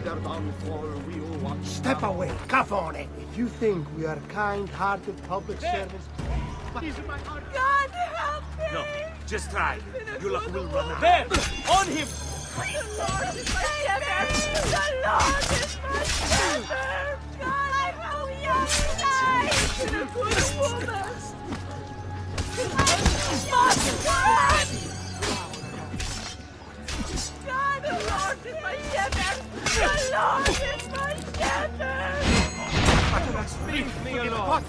their downfall, we will watch. Step away, cafone. If you think we are kind-hearted public servants... God help me! No, just try. Your luck will run out. There! On him! The Lord is my shepherd! The Lord is my shepherd! God, I'm so young tonight! I'm a good woman! God, the Lord is my shepherd! The Lord is my shepherd! Leave me alone!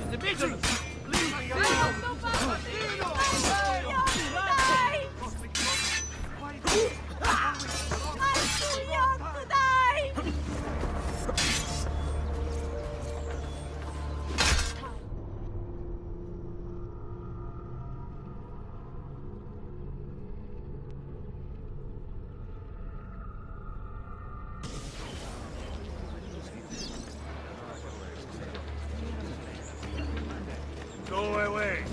Go away.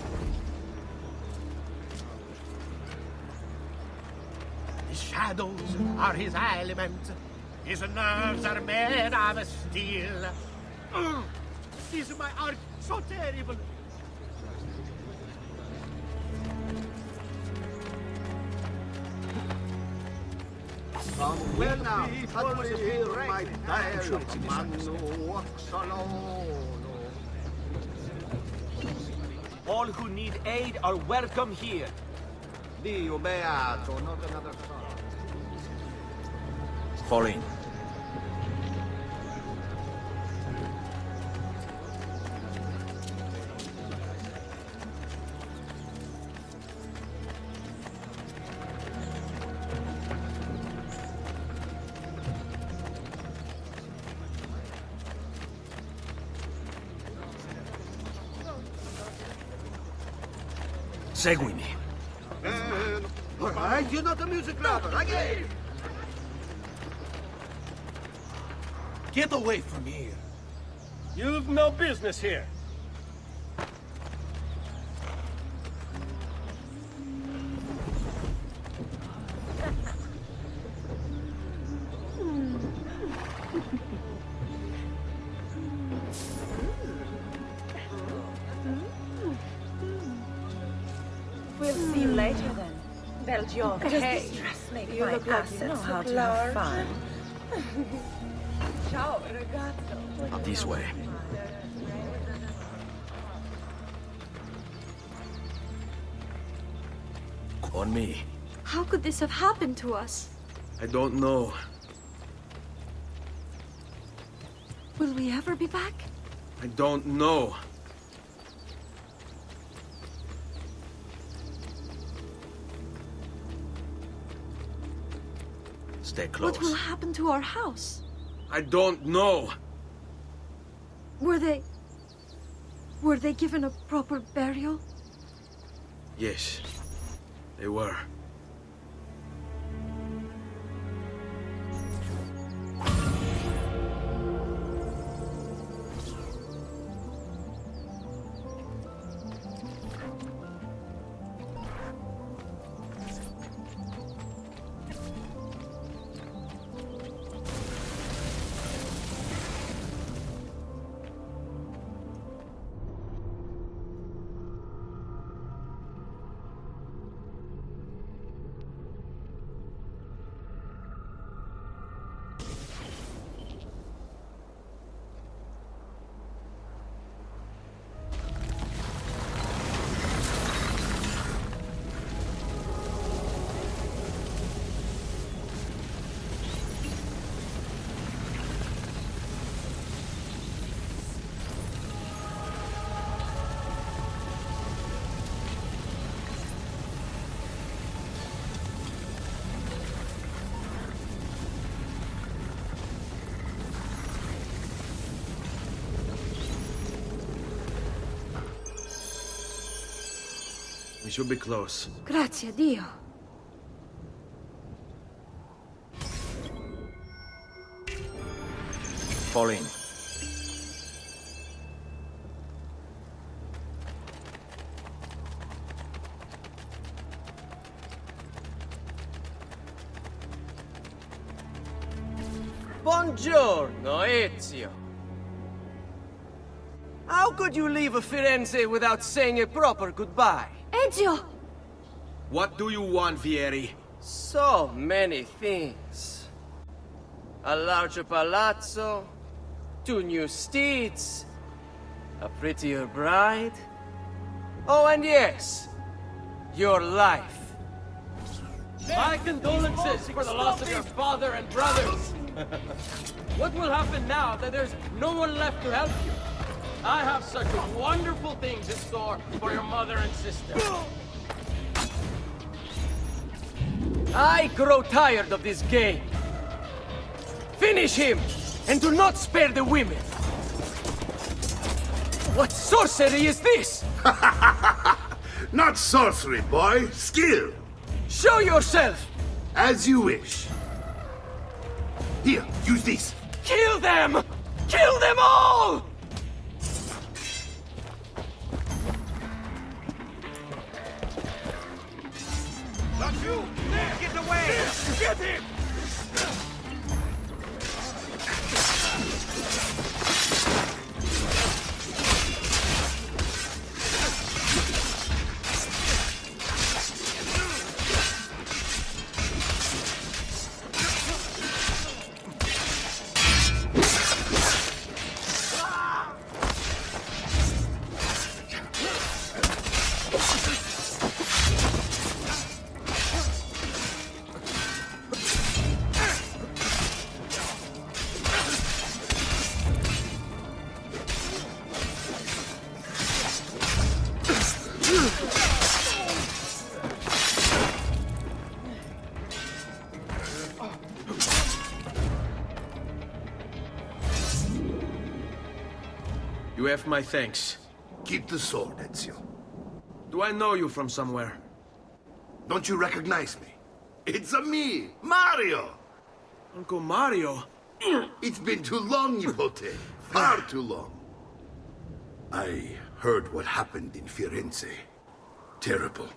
His shadows are his element. His nerves are made of steel. Is my art so terrible? Well now, that was a bit of my dialogue, a man who walks alone. All who need aid are welcome here. Dio beato, not another song. Fall in. Seguimi. You're not a music lover, again! Get away from here. You've no business here. We'll see you later then. Belgium. Hey, Does this dress make you my look like you know assets how look to have large? fun. Ciao, ragazzo. This way. On me. How could this have happened to us? I don't know. Will we ever be back? I don't know. Stay close. What will happen to our house? I don't know. Were they given a proper burial? Yes, they were. We should be close. Grazie a Dio. Fall in. Buongiorno, Ezio. How could you leave Firenze without saying a proper goodbye? Ezio! What do you want, Vieri? So many things. A larger palazzo, 2 new steeds, a prettier bride. Oh, and yes, your life. My condolences for the loss of your father and brothers. What will happen now that there's no one left to help you? I have such wonderful things in store for your mother and sister. I grow tired of this game. Finish him, and do not spare the women. What sorcery is this? Not sorcery, boy. Skill. Show yourself! As you wish. Here, use this. Kill them! Kill them all! Not you! There! Get away! Get him! You have my thanks. Keep the sword, Ezio. Do I know you from somewhere? Don't you recognize me? It's me, Mario! Uncle Mario? It's been too long, Nipote. Far too long. I heard what happened in Firenze. Terrible.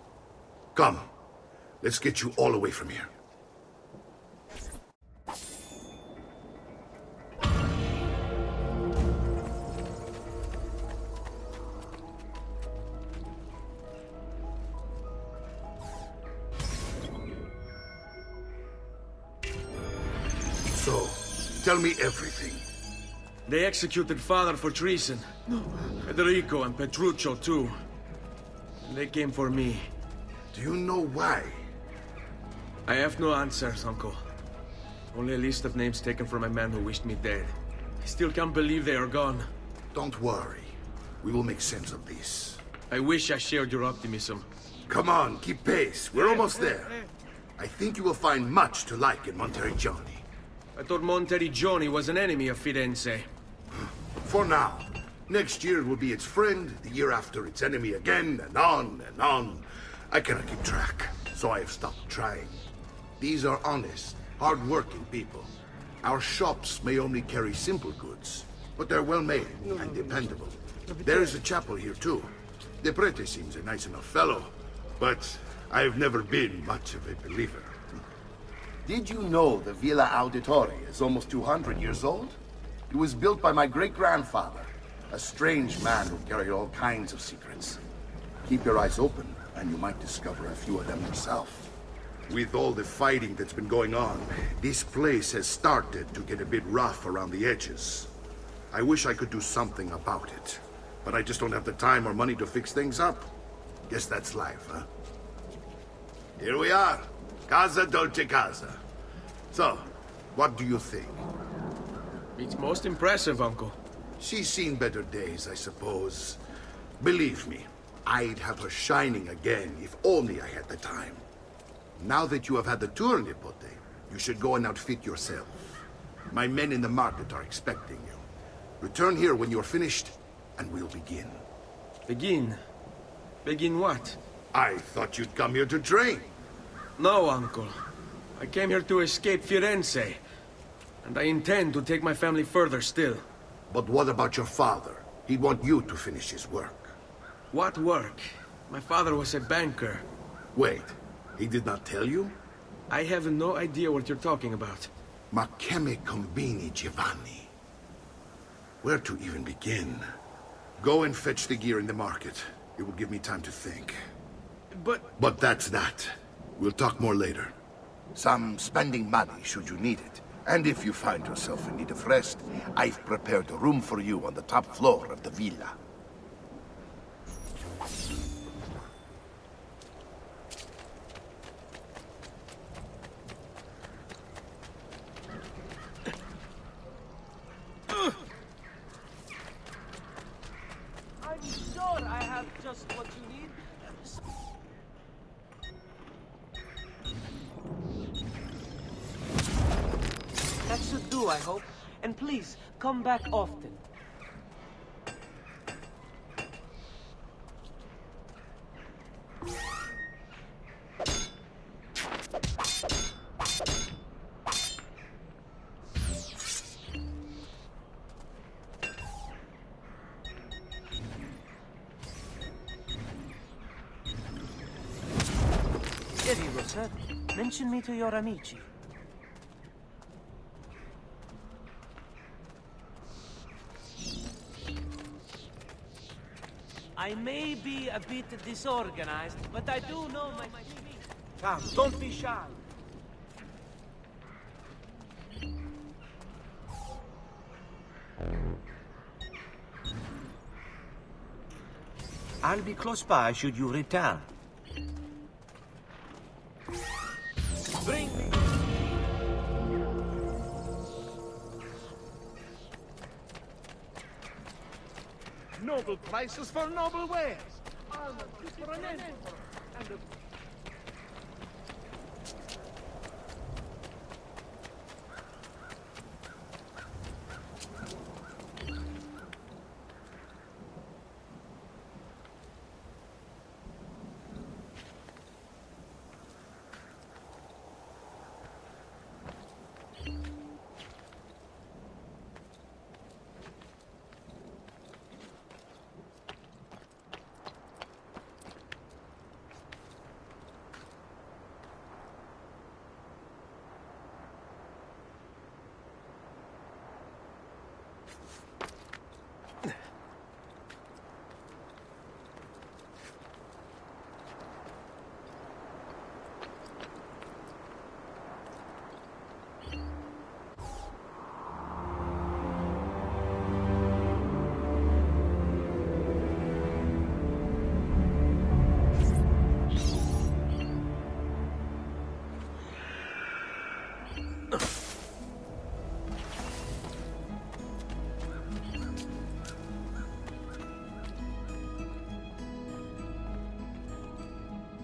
Come, let's get you all away from here. So, tell me everything. They executed father for treason. Federico and Petruccio too. And they came for me. Do you know why? I have no answers, Uncle. Only a list of names taken from a man who wished me dead. I still can't believe they are gone. Don't worry. We will make sense of this. I wish I shared your optimism. Come on, keep pace. We're almost there. I think you will find much to like in Monteriggioni. I thought Monteriggioni was an enemy of Firenze. For now. Next year will be its friend, the year after its enemy again, and on and on. I cannot keep track, so I have stopped trying. These are honest, hard-working people. Our shops may only carry simple goods, but they're well-made and dependable. There is a chapel here, too. The prete seems a nice enough fellow, but I've never been much of a believer. Did you know the Villa Auditore is almost 200 years old? It was built by my great-grandfather, a strange man who carried all kinds of secrets. Keep your eyes open, and you might discover a few of them yourself. With all the fighting that's been going on, this place has started to get a bit rough around the edges. I wish I could do something about it, but I just don't have the time or money to fix things up. Guess that's life, huh? Here we are. Casa Dolce Casa. So, what do you think? It's most impressive, Uncle. She's seen better days, I suppose. Believe me, I'd have her shining again if only I had the time. Now that you have had the tour, Nipote, you should go and outfit yourself. My men in the market are expecting you. Return here when you're finished, and we'll begin. Begin? Begin what? I thought you'd come here to train. No, Uncle. I came here to escape Firenze. And I intend to take my family further still. But what about your father? He'd want you to finish his work. What work? My father was a banker. Wait, he did not tell you? I have no idea what you're talking about. Ma che me combini, Giovanni? Where to even begin? Go and fetch the gear in the market. It will give me time to think. But that's that. We'll talk more later. Some spending money should you need it. And if you find yourself in need of rest, I've prepared a room for you on the top floor of the villa. I'm sure I have just what you need. That should do, I hope. And please, come back often. There you go, sir. Mention me to your amici. I may be a bit disorganized, but I do know my feet. Come, don't be shy. I'll be close by should you return. Bring me. Noble prices for noble wares. For an emperor and a...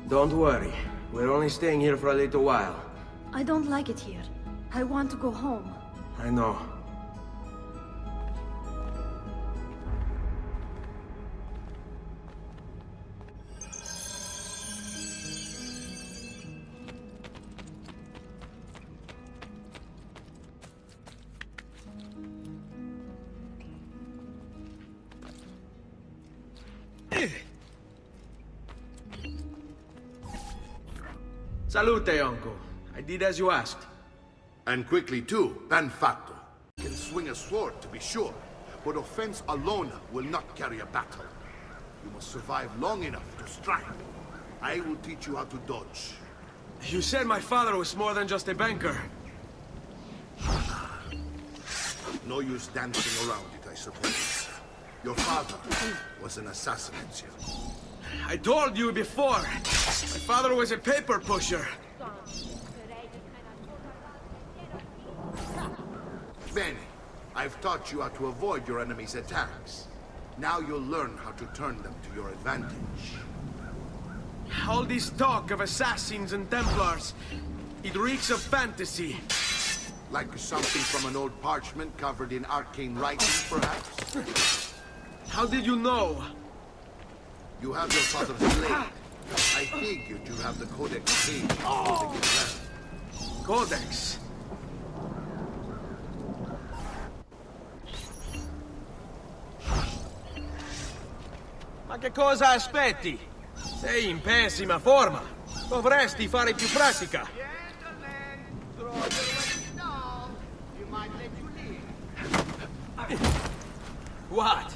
Don't worry. We're only staying here for a little while. I don't like it here. I want to go home. I know. Salute, uncle. I did as you asked. And quickly too, ben fatto. Can swing a sword, to be sure, but offense alone will not carry a battle. You must survive long enough to strike. I will teach you how to dodge. You said my father was more than just a banker. No use dancing around it, I suppose. Your father was an assassin, Ezio. I told you before. My father was a paper pusher. Bene, I've taught you how to avoid your enemy's attacks. Now you'll learn how to turn them to your advantage. All this talk of assassins and Templars, it reeks of fantasy. Like something from an old parchment covered in arcane writing, perhaps? How did you know? You have your father's blade. I figured you have the Codex page holding it well. Codex? Ma che cosa aspetti? Sei in pessima forma. Dovresti fare più pratica. What?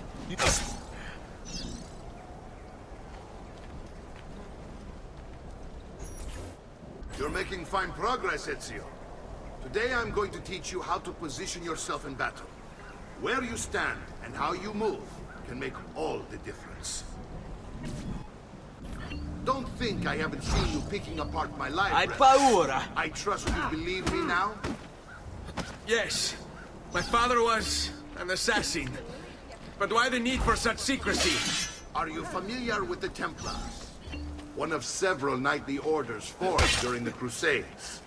You're making fine progress, Ezio. Today I'm going to teach you how to position yourself in battle. Where you stand and how you move can make all the difference. Don't think I haven't seen you picking apart my Hai library. paura? I trust you believe me now? Yes, my father was an assassin. But why the need for such secrecy? Are you familiar with the Templars? One of several knightly orders formed during the Crusades.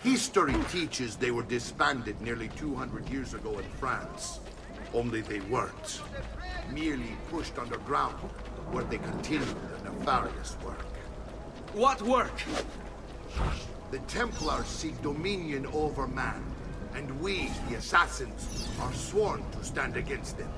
History teaches they were disbanded nearly 200 years ago in France. Only they weren't. Merely pushed underground, where they continued their nefarious work. What work? The Templars seek dominion over man, and we, the assassins, are sworn to stand against them.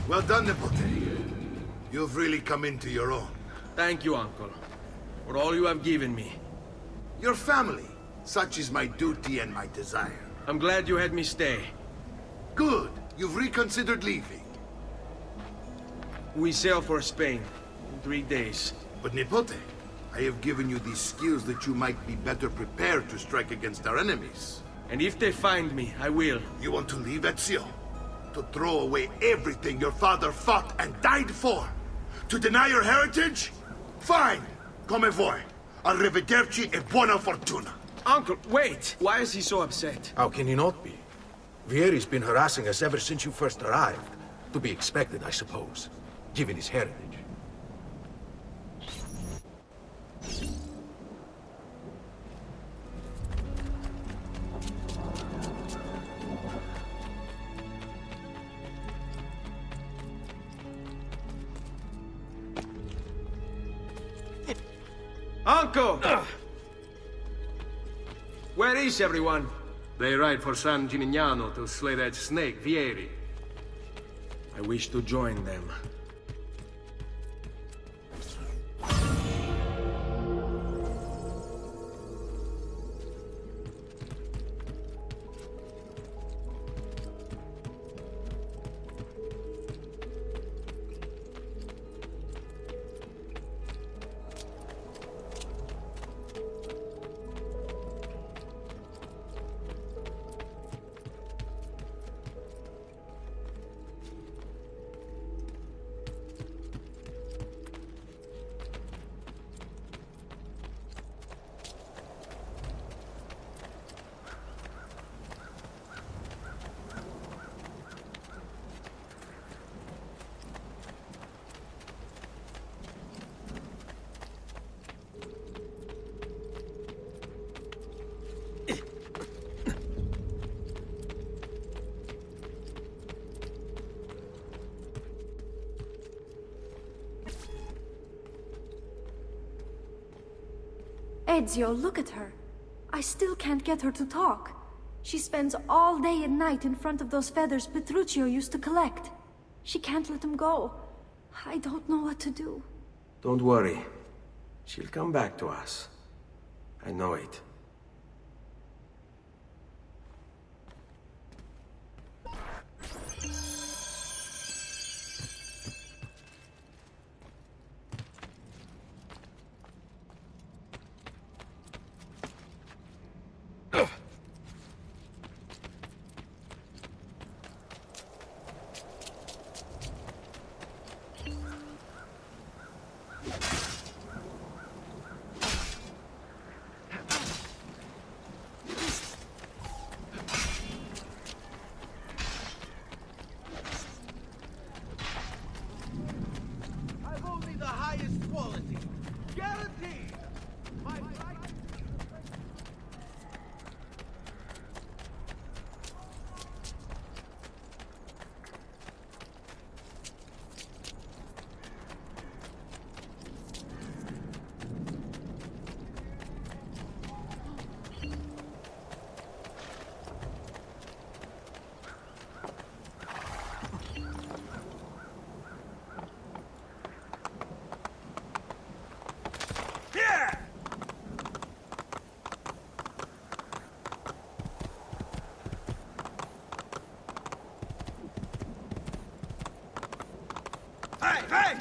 Well done, Nipote. You've really come into your own. Thank you, Uncle, for all you have given me. Your family. Such is my duty and my desire. I'm glad you had me stay. Good. You've reconsidered leaving. We sail for Spain in 3 days. But Nipote, I have given you these skills that you might be better prepared to strike against our enemies. And if they find me, I will. You want to leave, Ezio? To throw away everything your father fought and died for? To deny your heritage? Fine! Come voi. Arrivederci e buona fortuna. Uncle, wait! Why is he so upset? How can he not be? Vieri's been harassing us ever since you first arrived. To be expected, I suppose, given his heritage. Uncle! Where is everyone? They ride for San Gimignano to slay that snake, Vieri. I wish to join them. Ezio, look at her. I still can't get her to talk. She spends all day and night in front of those feathers Petruchio used to collect. She can't let them go. I don't know what to do. Don't worry. She'll come back to us. I know it. I've only the highest quality. Guaranteed! My Hey!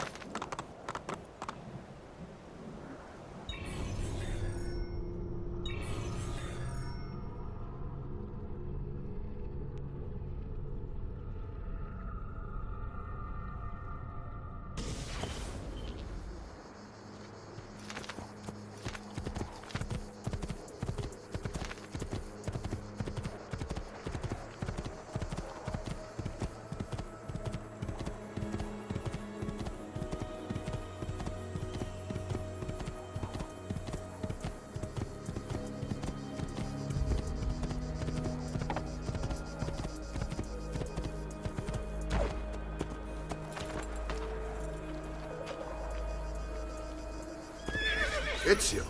Ezio,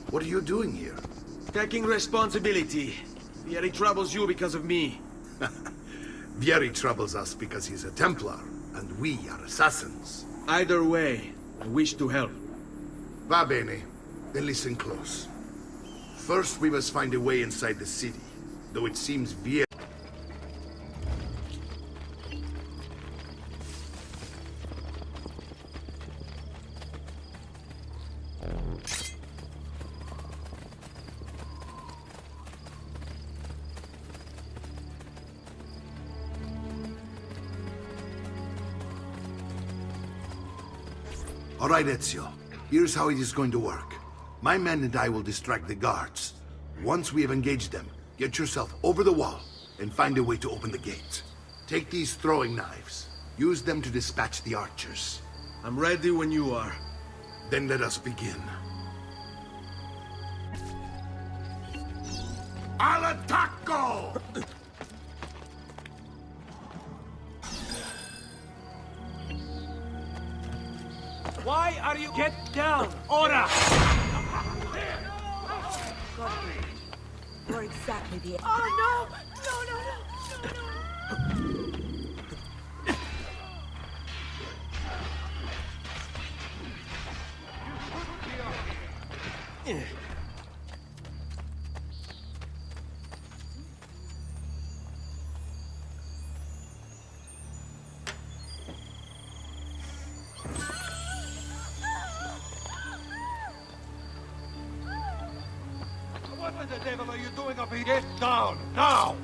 what are you doing here? Taking responsibility. Vieri troubles you because of me. Vieri troubles us because he's a Templar, and we are assassins. Either way, I wish to help. Va bene. Then listen close. First, we must find a way inside the city, though it seems Vieri... All right, Ezio. Here's how it is going to work. My men and I will distract the guards. Once we have engaged them, get yourself over the wall and find a way to open the gate. Take these throwing knives. Use them to dispatch the archers. I'm ready when you are. Then let us begin. Al attacco! Why are you... Get down! Ora! You're exactly the... Oh, no! No, no, no! No, no! What the devil are you doing up here? Get down, now!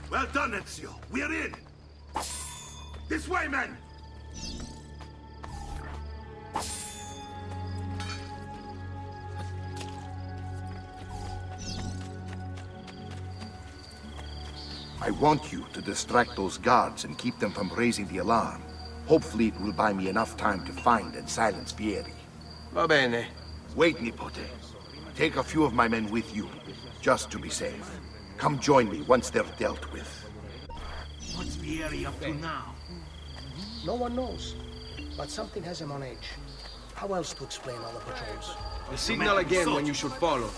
Well done, Ezio. We're in. This way, men! I want you to distract those guards and keep them from raising the alarm. Hopefully it will buy me enough time to find and silence Vieri. Va bene. Wait, Nipote. Take a few of my men with you, just to be safe. Come join me once they're dealt with. What's Vieri up to now? No one knows, but something has him on edge. How else to explain all the patrols? The signal again when you should follow.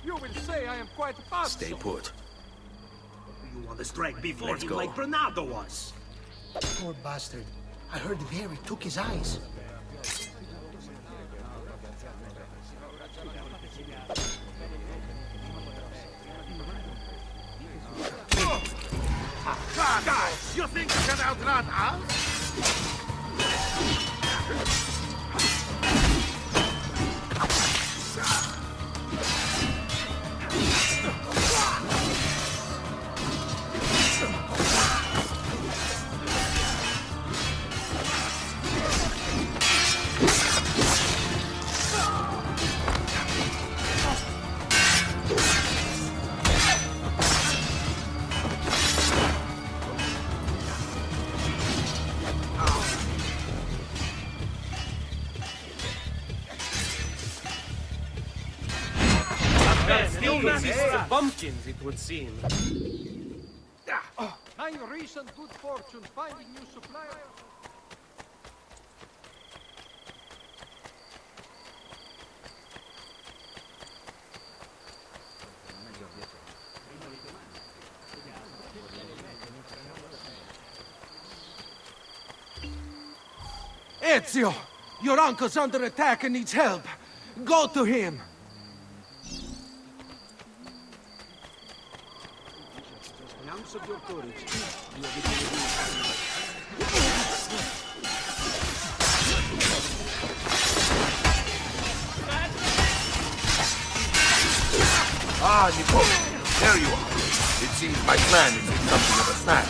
You will say I am quite fast. Stay put. You want to strike before Let's him go. like Bernardo was. Poor bastard. I heard Vieri took his eyes. Guys, you think you can outrun us? Still masses bumpkins, it would seem. My recent good fortune finding new suppliers. Ezio! Your uncle's under attack and needs help. Go to him! Ah, Niccolo, there you are. It seems my plan is in something of a snag.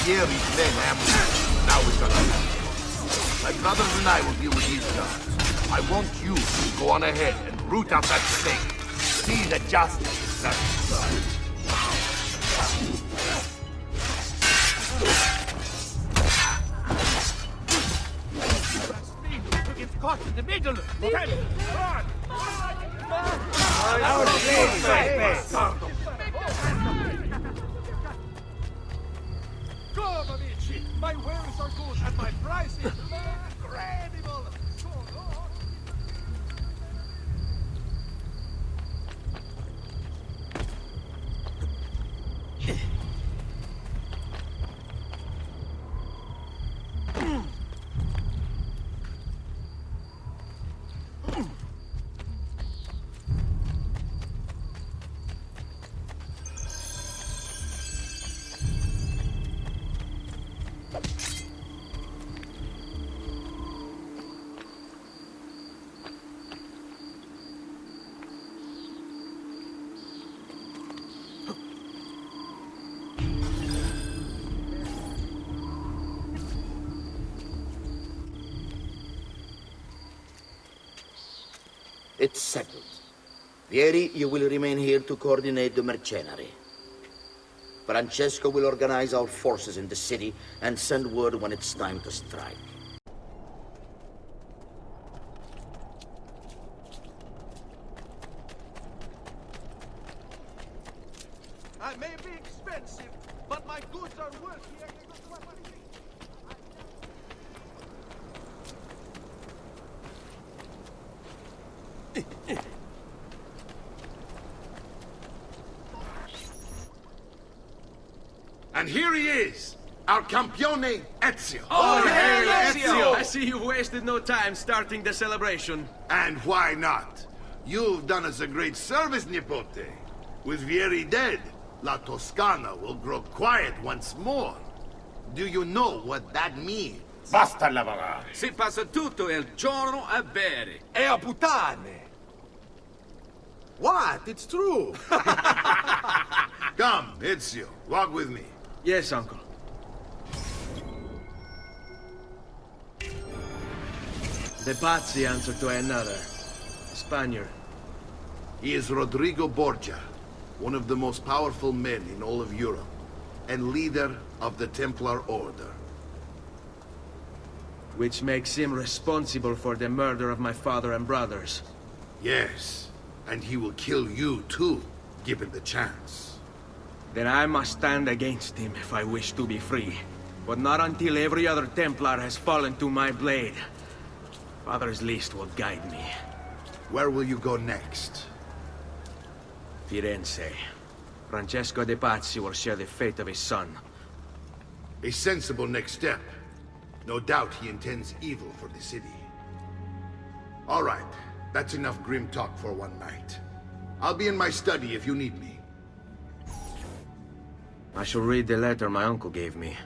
Fieri's men ambushed. Now it's on. My brothers and I will deal with these guards. I want you to go on ahead and root out that snake. See that justice is served. It's caught in the middle! Run! Run! Come, amici! My wares are good and my price is incredible! It's settled. Vieri, you will remain here to coordinate the mercenary. Francesco will organize our forces in the city and send word when it's time to strike. I may be expensive, but my goods are worth the extra money. And here he is, our campione Ezio. Oh, hey, Ezio! I see you've wasted no time starting the celebration. And why not? You've done us a great service, Nipote. With Vieri dead, La Toscana will grow quiet once more. Do you know what that means? Basta lavorare. Si passa tutto il giorno a bere. E a puttane. What? It's true. Come, Ezio, walk with me. Yes, uncle. The Pazzi answer to another. Spaniard. He is Rodrigo Borgia, one of the most powerful men in all of Europe, and leader of the Templar Order. Which makes him responsible for the murder of my father and brothers. Yes, and he will kill you too, given the chance. Then I must stand against him if I wish to be free. But not until every other Templar has fallen to my blade. Father's list will guide me. Where will you go next? Firenze. Francesco de Pazzi will share the fate of his son. A sensible next step. No doubt he intends evil for the city. All right, that's enough grim talk for one night. I'll be in my study if you need me. I shall read the letter my uncle gave me.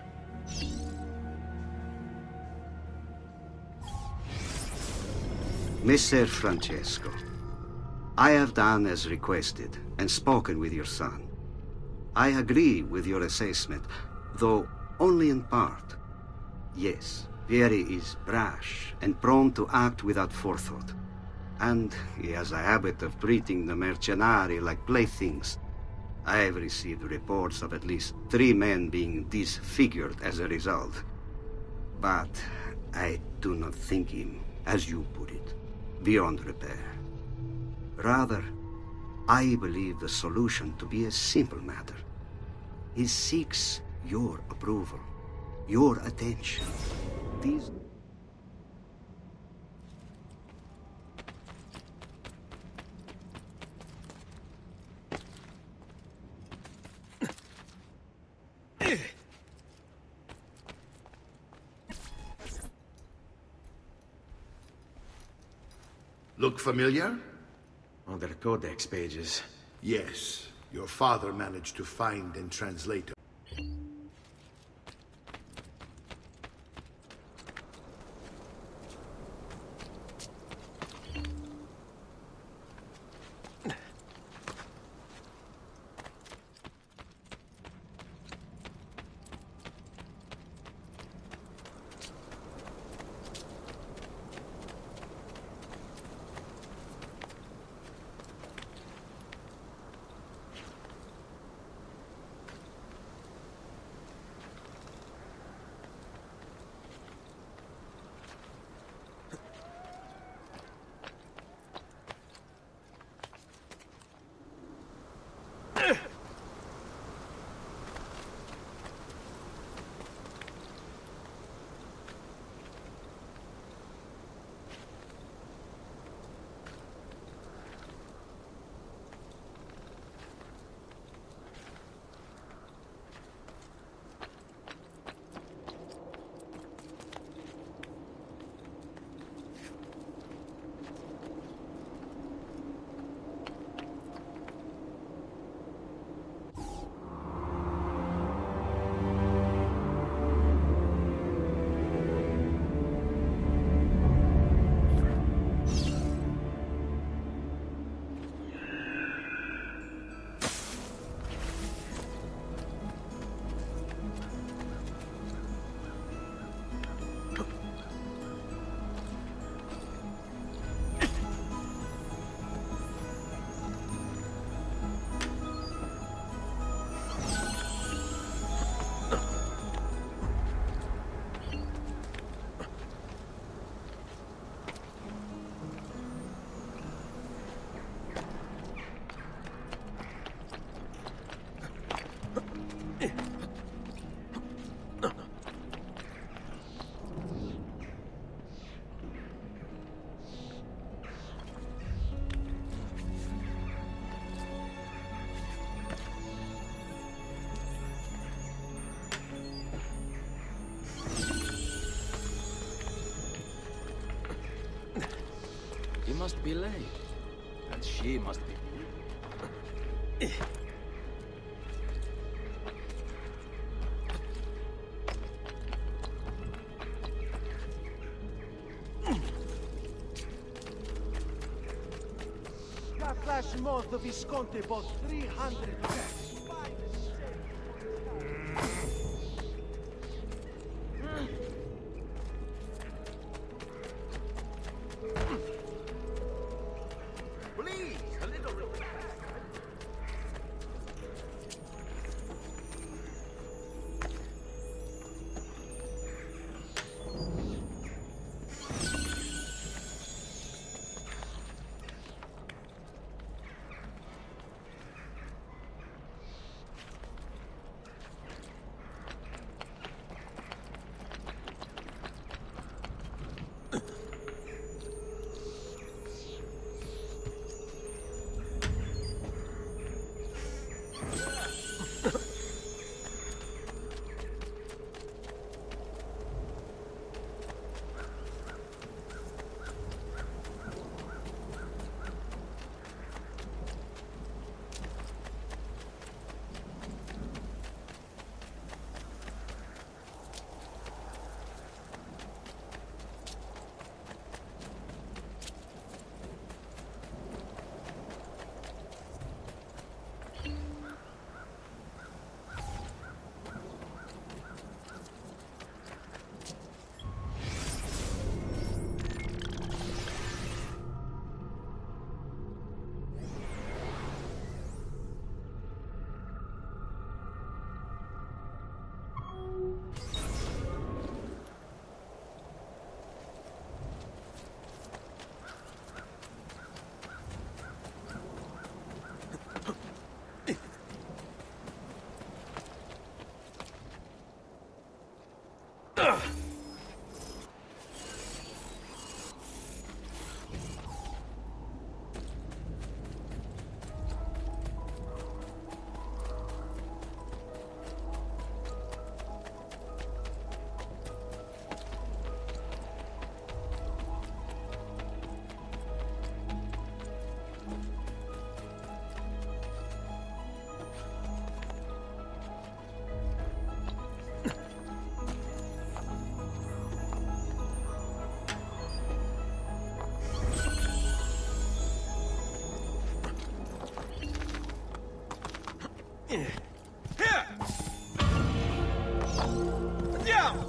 Messer Francesco, I have done as requested and spoken with your son. I agree with your assessment, though only in part. Yes, Vieri is brash and prone to act without forethought. And he has a habit of treating the mercenari like playthings. I have received reports of at least 3 men being disfigured as a result. But I do not think him, as you put it, beyond repair. Rather, I believe the solution to be a simple matter. He seeks your approval, your attention. These... Look familiar? On their codex pages. Yes. Your father managed to find and translate them. He must be late. And she must be... Last month the Visconti bought 300 packs. Please, a little respect. Here! Andiamo!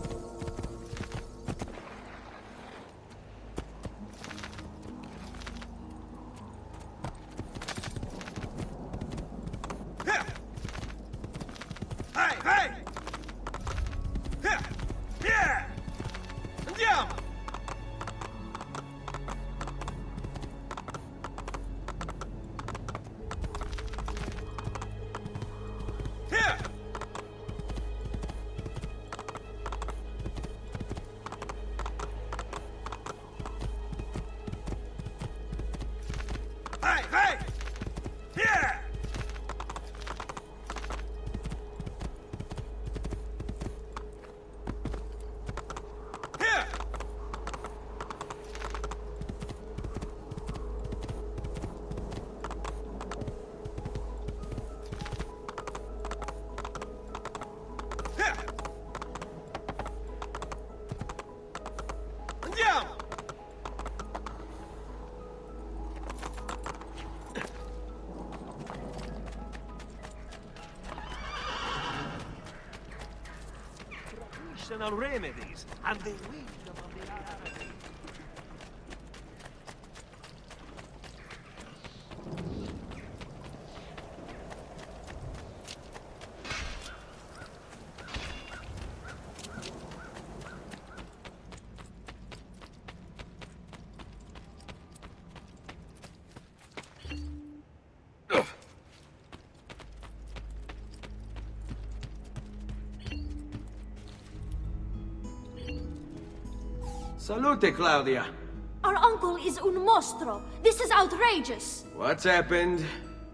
Here! Hey, hey! Here! Here! Andiamo! Here! Hey, hey! Here! Here! Here! Andiamo! Traditional remedies and the wisdom of the Arabic. Salute, Claudia. Our uncle is un mostro. This is outrageous. What's happened?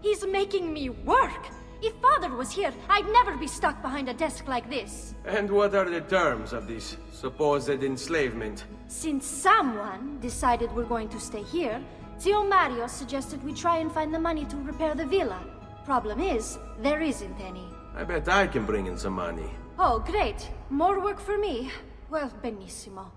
He's making me work. If Father was here, I'd never be stuck behind a desk like this. And what are the terms of this supposed enslavement? Since someone decided we're going to stay here, Zio Mario suggested we try and find the money to repair the villa. Problem is, there isn't any. I bet I can bring in some money. Oh, great. More work for me. Well, benissimo.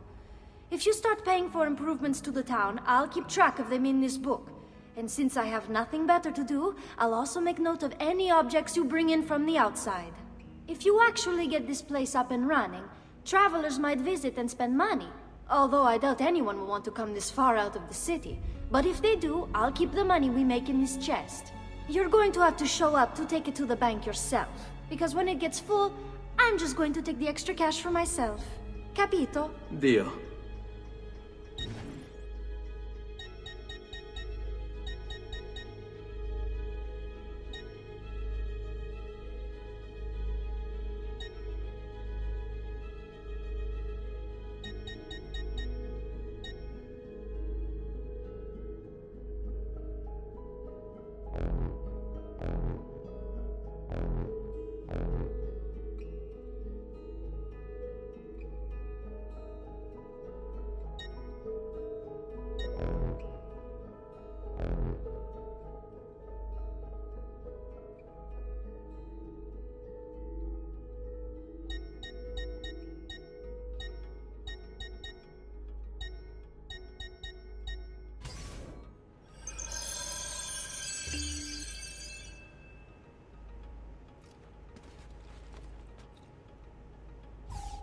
If you start paying for improvements to the town, I'll keep track of them in this book. And since I have nothing better to do, I'll also make note of any objects you bring in from the outside. If you actually get this place up and running, travelers might visit and spend money. Although I doubt anyone will want to come this far out of the city. But if they do, I'll keep the money we make in this chest. You're going to have to show up to take it to the bank yourself. Because when it gets full, I'm just going to take the extra cash for myself. Capito? Deal.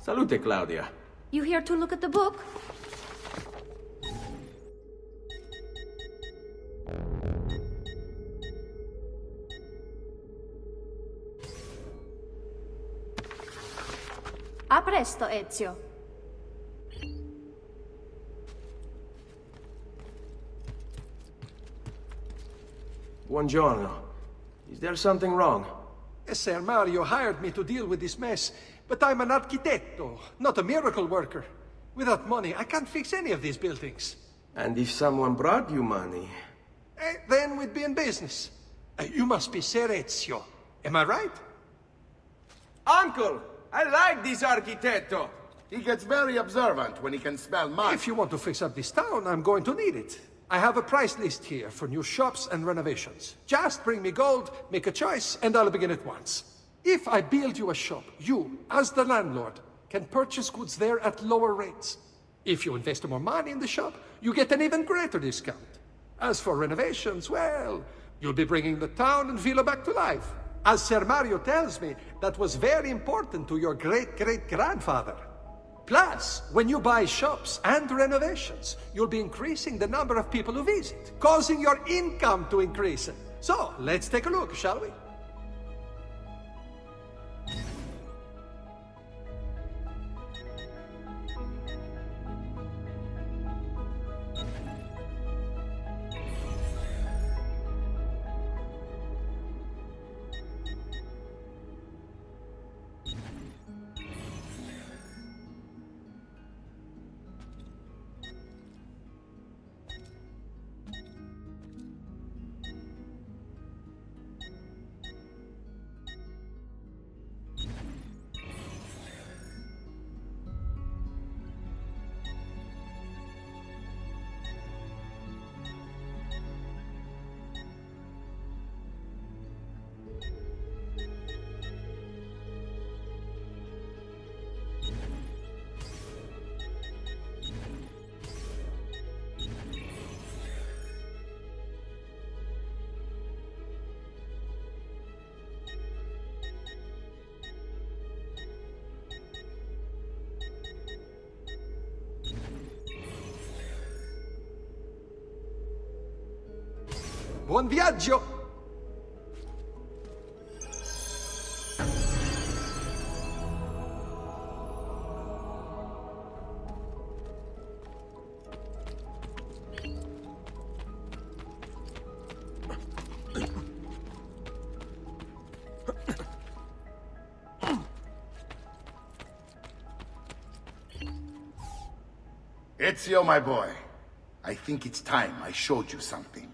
Salute, Claudia. You here to look at the book? A presto, Ezio. Buongiorno. Is there something wrong? Ser Mario hired me to deal with this mess, but I'm an architetto, not a miracle worker. Without money, I can't fix any of these buildings. And if someone brought you money? Then we'd be in business. You must be Ser Ezio. Am I right? Uncle! I like this architetto! He gets very observant when he can smell mud. If you want to fix up this town, I'm going to need it. I have a price list here for new shops and renovations. Just bring me gold, make a choice, and I'll begin at once. If I build you a shop, you, as the landlord, can purchase goods there at lower rates. If you invest more money in the shop, you get an even greater discount. As for renovations, well, you'll be bringing the town and villa back to life. As Sir Mario tells me, that was very important to your great-great-grandfather. Plus, when you buy shops and renovations, you'll be increasing the number of people who visit, causing your income to increase. So, let's take a look, shall we? Buon viaggio! Ezio, my boy. I think it's time I showed you something.